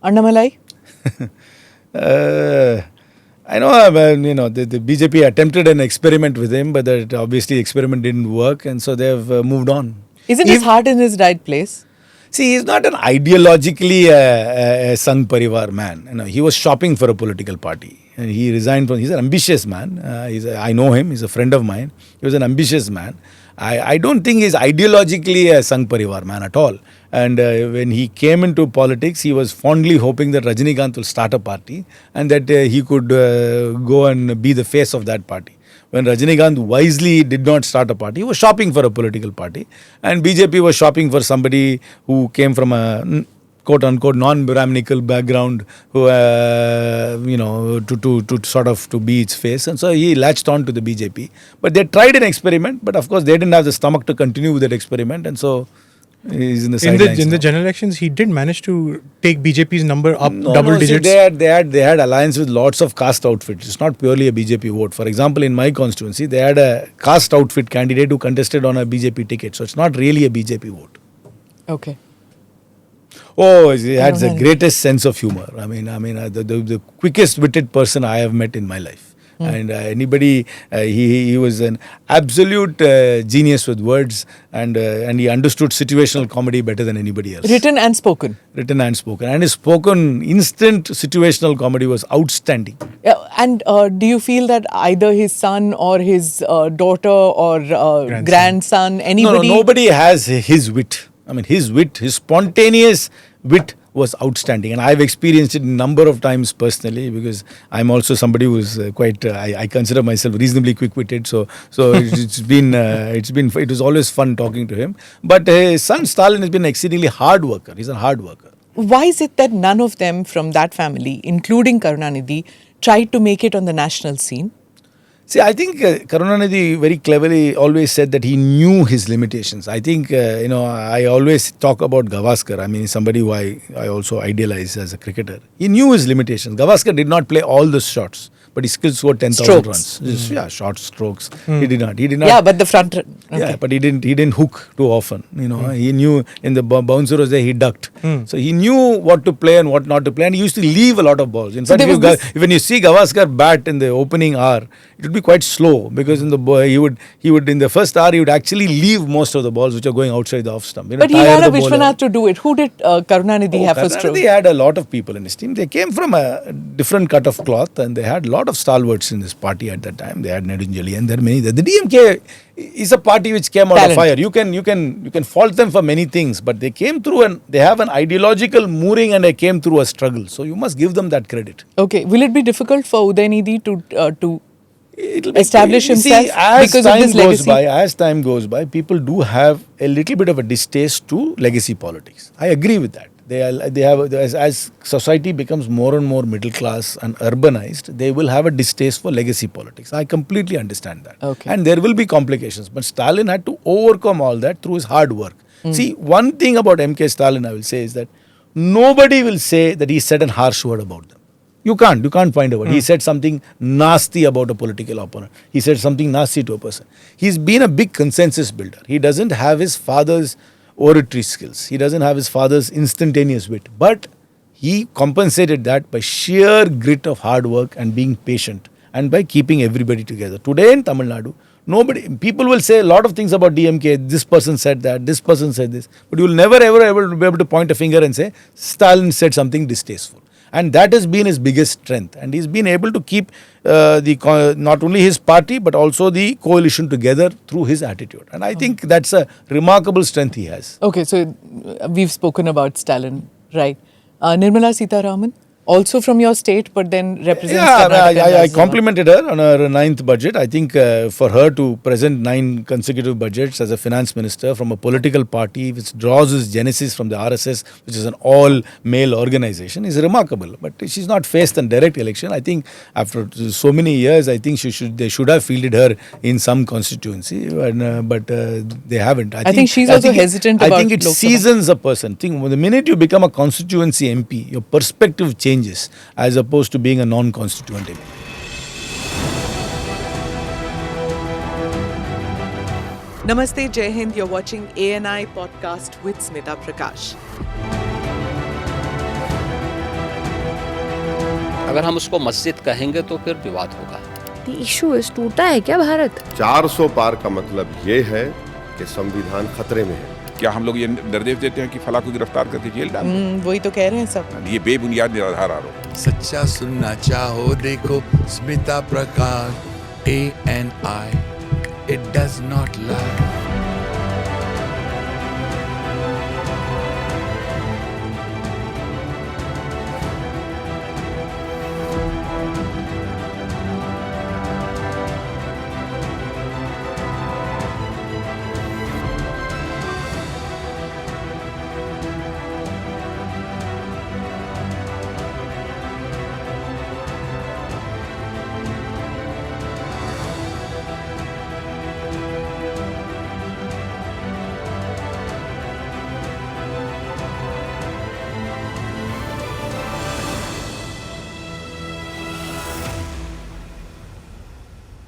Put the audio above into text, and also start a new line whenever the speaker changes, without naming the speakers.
Annamalai?
I know, the BJP attempted an experiment with him, but that obviously experiment didn't work, and so they've moved on.
Isn't his heart in his right place?
See, he's not an ideologically a Sangh Parivar man. He was shopping for a political party. And he resigned from. He's an ambitious man. I know him. He's a friend of mine. He was an ambitious man. I don't think he's ideologically a Sangh Parivar man at all. And when he came into politics, he was fondly hoping that Rajinikanth will start a party and that he could go and be the face of that party. When Rajinikanth wisely did not start a party, he was shopping for a political party, and BJP was shopping for somebody who came from a quote-unquote non-Brahminical background, who to sort of to be its face, and so he latched on to the BJP. But they tried an experiment, but of course they didn't have the stomach to continue with that experiment, and so he's in the sidelines.
In the general elections, he did manage to take BJP's number up double digits.
See, they had alliance with lots of caste outfits. It's not purely a BJP vote. For example, in my constituency, they had a caste outfit candidate who contested on a BJP ticket. So it's not really a BJP vote.
Okay.
Oh, he had the greatest sense of humor. The quickest witted person I have met in my life. And he was an absolute genius with words, and he understood situational comedy better than anybody else.
Written and spoken.
And his spoken instant situational comedy was outstanding.
And do you feel that either his son or his daughter or grandson, anybody...
No, nobody has his wit. His spontaneous wit was outstanding, and I've experienced it a number of times personally, because I'm also somebody who's quite I consider myself reasonably quick-witted, so it was always fun talking to him. But his son Stalin has been an exceedingly hard worker. He's a hard worker.
Why is it that none of them from that family, including Karunanidhi, tried to make it on the national scene?
See, I think Karunanidhi very cleverly always said that he knew his limitations. I think, I always talk about Gavaskar. He's somebody who I also idealize as a cricketer. He knew his limitations. Gavaskar did not play all the shots, but he still scored 10,000 runs. Short strokes. He did not.
Yeah, but the front... Okay.
Yeah, but he didn't hook too often. He knew in the bouncer was there, he ducked. So he knew what to play and what not to play, and he used to leave a lot of balls. In fact, when you see Gavaskar bat in the opening hour, it would be quite slow, because he would in the first hour he would actually leave most of the balls which are going outside the off stump.
But he had a Vishwanath to do it. Who did Karunanidhi have for stroke?
Karunanidhi had a lot of people in his team. They came from a different cut of cloth, and they had a lot of stalwarts in this party at that time. They had Nedunjali, and there are many. The DMK is a party which came out of fire. You can fault them for many things, but they came through and they have an ideological mooring, and they came through a struggle. So you must give them that credit.
Okay. Will it be difficult for Udaynidhi to establish himself because of this legacy?
As time goes by, people do have a little bit of a distaste to legacy politics. I agree with that. They have as society becomes more and more middle class and urbanized, they will have a distaste for legacy politics. I completely understand that.
Okay.
And there will be complications. But Stalin had to overcome all that through his hard work. See, one thing about MK Stalin I will say is that nobody will say that he said a harsh word about them. You can't find a word. He said something nasty about a political opponent. He said something nasty to a person. He's been a big consensus builder. He doesn't have his father's oratory skills. He doesn't have his father's instantaneous wit. But he compensated that by sheer grit of hard work and being patient, and by keeping everybody together. Today in Tamil Nadu, people will say a lot of things about DMK. This person said that, this person said this. But you will never ever be able to point a finger and say, Stalin said something distasteful. And that has been his biggest strength. And he's been able to keep not only his party, but also the coalition together through his attitude. And I think that's a remarkable strength he has.
Okay, so we've spoken about Stalin, right? Nirmala Sitharaman, also from your state, but then represents
I complimented her on her 9th budget. I think for her to present 9 consecutive budgets as a finance minister from a political party which draws its genesis from the RSS, which is an all-male organization, is remarkable. But she's not faced a direct election. I think after so many years, I think they should have fielded her in some constituency, but they haven't.
I think she's also hesitant about
I think it seasons a person. The minute you become a constituency MP, your perspective changes as opposed to being a non-constituent MP.
Namaste, Jai Hind. You're watching ANI podcast with Smita Prakash.
अगर हम उसको मस्जिद कहेंगे तो फिर विवाद होगा।
The issue is टूटा है क्या भारत?
400 पार का मतलब ये है कि संविधान खतरे में है।
क्या हम लोग ये निर्देश देते हैं कि फला को गिरफ्तार करके जेल डाल दो?
वही तो कह रहे हैं सब।
ये बेबुनियाद निराधार आरोप।
सच्चा सुनना चाहो देखो स्मिता प्रकाश ANI, it does not lie।